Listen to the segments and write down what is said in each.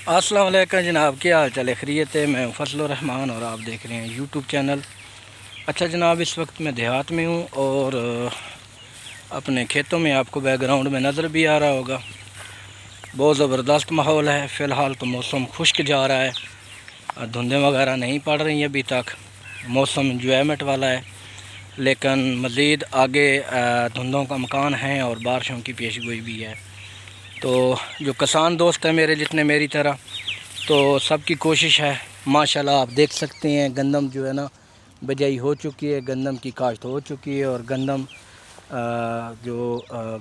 السلام علیکم جناب، کیا حال چال ہے؟ خیریت ہے؟ میں فضل الرحمان اور آپ دیکھ رہے ہیں یوٹیوب چینل۔ اچھا جناب، اس وقت میں دیہات میں ہوں اور اپنے کھیتوں میں آپ کو بیک گراؤنڈ میں نظر بھی آ رہا ہوگا، بہت زبردست ماحول ہے۔ فی الحال تو موسم خشک جا رہا ہے، دھندیں وغیرہ نہیں پڑ رہی ہیں ابھی تک، موسم انجوائمنٹ والا ہے، لیکن مزید آگے دھندوں کا امکان ہے اور بارشوں کی پیش گوئی بھی ہے۔ تو جو کسان دوست ہیں میرے جتنے میری طرح، تو سب کی کوشش ہے۔ ماشاءاللہ آپ دیکھ سکتے ہیں گندم جو ہے نا بجائی ہو چکی ہے، گندم کی کاشت ہو چکی ہے، اور گندم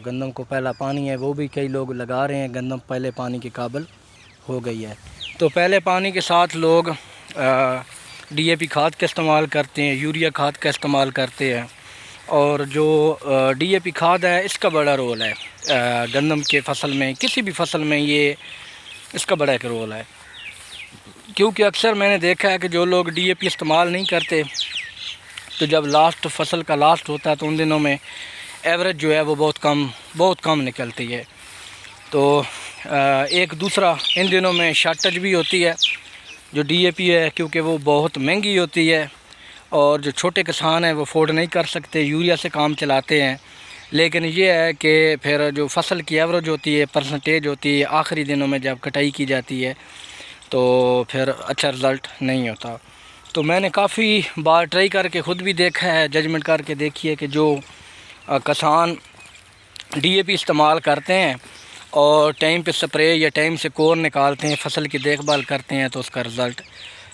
گندم کو پہلا پانی ہے وہ بھی کئی لوگ لگا رہے ہیں۔ گندم پہلے پانی کے قابل ہو گئی ہے، تو پہلے پانی کے ساتھ لوگ ڈی اے پی کھاد کا استعمال کرتے ہیں، یوریا کھاد کا استعمال کرتے ہیں، اور جو ڈی اے پی کھاد ہے اس کا بڑا رول ہے گندم کے فصل میں، کسی بھی فصل میں اس کا بڑا ایک رول ہے، کیونکہ اکثر میں نے دیکھا ہے کہ جو لوگ ڈی اے پی استعمال نہیں کرتے، تو جب فصل کا لاسٹ ہوتا ہے تو ان دنوں میں ایوریج جو ہے وہ بہت کم نکلتی ہے۔ تو ایک دوسرا ان دنوں میں شارٹیج بھی ہوتی ہے جو ڈی اے پی ہے، کیونکہ وہ بہت مہنگی ہوتی ہے اور جو چھوٹے کسان ہیں وہ افورڈ نہیں کر سکتے، یوریا سے کام چلاتے ہیں۔ لیکن یہ ہے کہ پھر جو فصل کی ایوریج ہوتی ہے، پرسنٹیج ہوتی ہے، آخری دنوں میں جب کٹائی کی جاتی ہے تو پھر اچھا رزلٹ نہیں ہوتا۔ تو میں نے کافی بار ٹرائی کر کے خود بھی دیکھا ہے، ججمنٹ کر کے دیکھی ہے کہ جو کسان ڈی اے پی استعمال کرتے ہیں اور ٹائم پہ سپرے یا ٹائم سے کور نکالتے ہیں، فصل کی دیکھ بھال کرتے ہیں، تو اس کا رزلٹ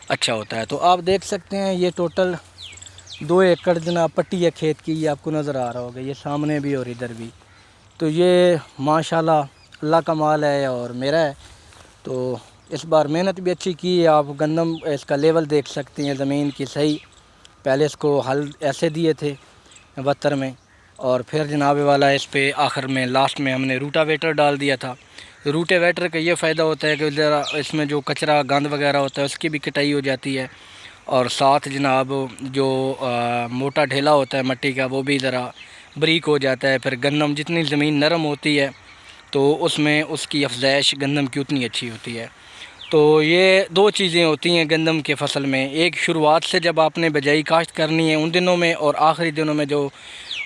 اچھا ہوتا ہے۔ تو آپ دیکھ سکتے ہیں یہ ٹوٹل 2 ایکڑ جناب پٹی ہے کھیت کی، یہ آپ کو نظر آ رہا ہوگا، یہ سامنے بھی اور ادھر بھی۔ تو یہ ماشاءاللہ اللہ کا مال ہے اور میرا ہے، تو اس بار محنت بھی اچھی کی ہے۔ آپ گندم اس کا لیول دیکھ سکتے ہیں زمین کی، صحیح پہلے اس کو ہل ایسے دیے تھے 72 میں، اور پھر جناب والا اس پہ آخر میں لاسٹ میں ہم نے روٹا ویٹر ڈال دیا تھا۔ روٹے ویٹر کا یہ فائدہ ہوتا ہے کہ ذرا اس میں جو کچرا گند وغیرہ ہوتا ہے اس کی بھی کٹائی ہو جاتی ہے، اور ساتھ جناب جو موٹا ڈھیلا ہوتا ہے مٹی کا وہ بھی ذرا بریک ہو جاتا ہے۔ پھر گندم جتنی زمین نرم ہوتی ہے تو اس میں اس کی افزائش گندم کی اتنی اچھی ہوتی ہے۔ تو یہ 2 چیزیں ہوتی ہیں گندم کے فصل میں، ایک شروعات سے جب آپ نے بجائی کاشت کرنی ہے ان دنوں میں، اور آخری دنوں میں جو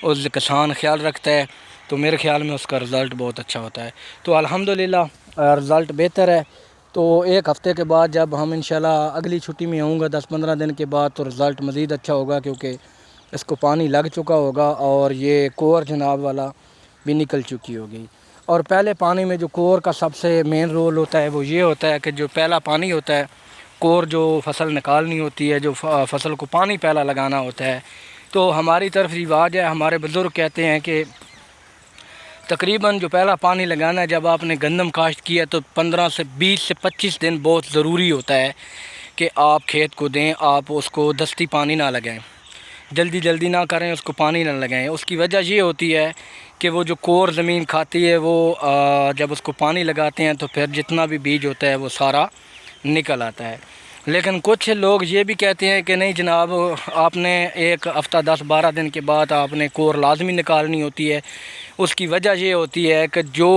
اس کسان خیال رکھتا ہے تو میرے خیال میں اس کا رزلٹ بہت اچھا ہوتا ہے۔ تو الحمدللہ رزلٹ بہتر ہے۔ تو ایک ہفتے کے بعد جب ہم انشاءاللہ اگلی چھٹی میں آؤں گا 10-15 دن کے بعد، تو رزلٹ مزید اچھا ہوگا، کیونکہ اس کو پانی لگ چکا ہوگا اور یہ کور جناب والا بھی نکل چکی ہوگی۔ اور پہلے پانی میں جو کور کا سب سے مین رول ہوتا ہے وہ یہ ہوتا ہے کہ جو پہلا پانی ہوتا ہے، کور جو فصل نکالنی ہوتی ہے، جو فصل کو پانی پہلا لگانا ہوتا ہے، تو ہماری طرف رواج ہے، ہمارے بزرگ کہتے ہیں کہ تقریباً جو پہلا پانی لگانا ہے جب آپ نے گندم کاشت کیا تو 15 سے 20 سے 25 دن بہت ضروری ہوتا ہے کہ آپ کھیت کو دیں، آپ اس کو دستی پانی نہ لگائیں، جلدی نہ کریں، اس کو پانی نہ لگائیں۔ اس کی وجہ یہ ہوتی ہے کہ وہ جو کور زمین کھاتی ہے وہ جب اس کو پانی لگاتے ہیں تو پھر جتنا بھی بیج ہوتا ہے وہ سارا نکل آتا ہے۔ لیکن کچھ لوگ یہ بھی کہتے ہیں کہ نہیں جناب، آپ نے ایک ہفتہ 10-12 دن کے بعد آپ نے کور لازمی نکالنی ہوتی ہے۔ اس کی وجہ یہ ہوتی ہے کہ جو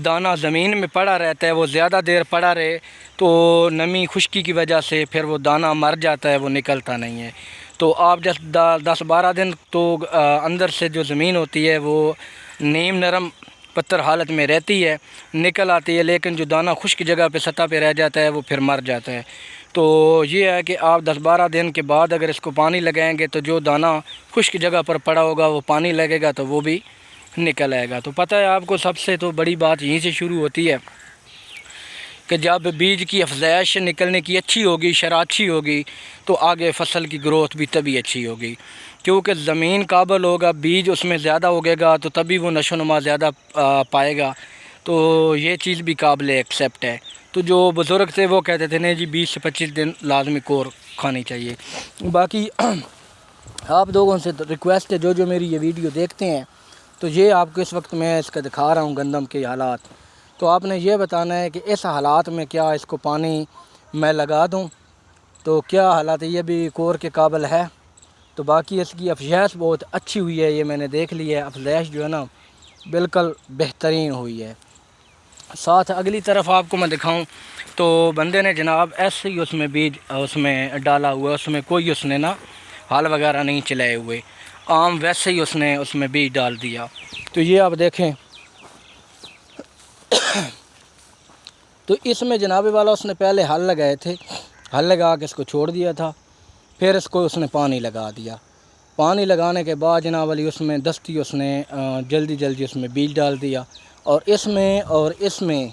دانہ زمین میں پڑا رہتا ہے وہ زیادہ دیر پڑا رہے تو نمی خشکی کی وجہ سے پھر وہ دانہ مر جاتا ہے، وہ نکلتا نہیں ہے۔ تو آپ جب 10-12 دن تو اندر سے جو زمین ہوتی ہے وہ نیم نرم پتھر حالت میں رہتی ہے، نکل آتی ہے، لیکن جو دانہ خشک جگہ پہ سطح پہ رہ جاتا ہے وہ پھر مر جاتا ہے۔ تو یہ ہے کہ آپ 10-12 دن کے بعد اگر اس کو پانی لگائیں گے تو جو دانہ خشک جگہ پر پڑا ہوگا وہ پانی لگے گا تو وہ بھی نکل آئے گا۔ تو پتہ ہے آپ کو سب سے تو بڑی بات یہیں سے شروع ہوتی ہے کہ جب بیج کی افزائش نکلنے کی اچھی ہوگی، شرح اچھی ہوگی، تو آگے فصل کی گروتھ بھی تبھی اچھی ہوگی، کیونکہ زمین قابل ہوگا، بیج اس میں زیادہ ہوگے گا تو تبھی وہ نشو و نما زیادہ پائے گا۔ تو یہ چیز بھی قابل ایکسیپٹ ہے۔ تو جو بزرگ تھے وہ کہتے تھے نہیں جی 20 سے 25 دن لازمی کور کھانی چاہیے۔ باقی آپ لوگوں سے ریکویسٹ ہے جو میری یہ ویڈیو دیکھتے ہیں، تو یہ آپ کو اس وقت میں اس کا دکھا رہا ہوں گندم کے حالات، تو آپ نے یہ بتانا ہے کہ اس حالات میں کیا اس کو پانی میں لگا دوں، تو کیا حالات یہ بھی کور کے قابل ہے۔ تو باقی اس کی افزائش بہت اچھی ہوئی ہے، یہ میں نے دیکھ لی ہے، افزائش جو ہے نا بالکل بہترین ہوئی ہے۔ ساتھ اگلی طرف آپ کو میں دکھاؤں تو بندے نے جناب ایسے ہی اس میں بیج اس میں ڈالا ہوا، اس میں کوئی اس نے نا ہل وغیرہ نہیں چلائے ہوئے، عام ویسے ہی اس نے اس میں بیج ڈال دیا۔ تو یہ آپ دیکھیں تو اس میں جناب والا اس نے پہلے ہل لگائے تھے، ہل لگا کے اس کو چھوڑ دیا تھا، پھر اس کو اس نے پانی لگا دیا۔ پانی لگانے کے بعد جناب والی اس میں دستی اس نے جلدی اس میں بیج ڈال دیا۔ اور اس میں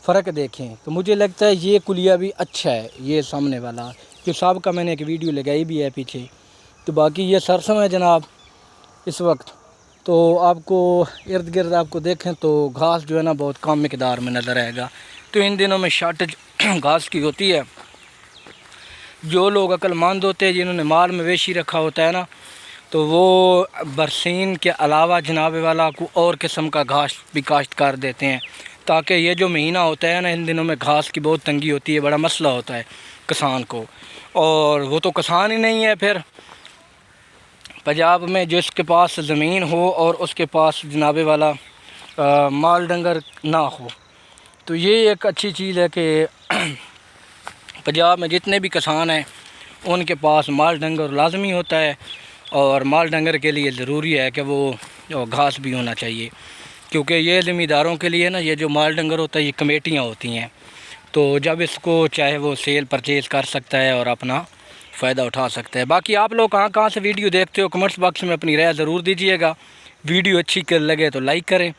فرق دیکھیں تو مجھے لگتا ہے یہ کلیہ بھی اچھا ہے، یہ سامنے والا جو سابقہ میں نے ایک ویڈیو لگائی بھی ہے پیچھے۔ تو باقی یہ سرسم ہے جناب اس وقت، تو آپ کو ارد گرد آپ کو دیکھیں تو گھاس جو ہے نا بہت کم مقدار میں نظر آئے گا۔ تو ان دنوں میں شارٹیج گھاس کی ہوتی ہے۔ جو لوگ عقل مند ہوتے ہیں، جنہوں نے مال مویشی رکھا ہوتا ہے نا، تو وہ برسین کے علاوہ جناب والا کو اور قسم کا گھاس بھی کاشت کر دیتے ہیں، تاکہ یہ جو مہینہ ہوتا ہے نا، ان دنوں میں گھاس کی بہت تنگی ہوتی ہے، بڑا مسئلہ ہوتا ہے کسان کو۔ اور وہ تو کسان ہی نہیں ہے پھر پنجاب میں جس کے پاس زمین ہو اور اس کے پاس جناب والا مال ڈنگر نہ ہو۔ تو یہ ایک اچھی چیز ہے کہ پنجاب میں جتنے بھی کسان ہیں ان کے پاس مال ڈنگر لازمی ہوتا ہے، اور مال ڈنگر کے لیے ضروری ہے کہ وہ گھاس بھی ہونا چاہیے، کیونکہ یہ زمینداروں کے لیے نا یہ جو مال ڈنگر ہوتا ہے یہ کمیٹیاں ہوتی ہیں، تو جب اس کو چاہے وہ سیل پرچیز کر سکتا ہے اور اپنا فائدہ اٹھا سکتا ہے۔ باقی آپ لوگ کہاں سے ویڈیو دیکھتے ہو کمنٹس باکس میں اپنی رائے ضرور دیجیے گا۔ ویڈیو اچھی لگے تو لائک کریں،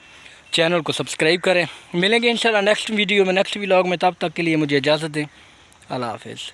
چینل کو سبسکرائب کریں۔ ملیں گے انشاءاللہ نیکسٹ ویڈیو میں، نیکسٹ ولاگ میں، تب تک کے لیے مجھے اجازت دیں۔ اللہ حافظ۔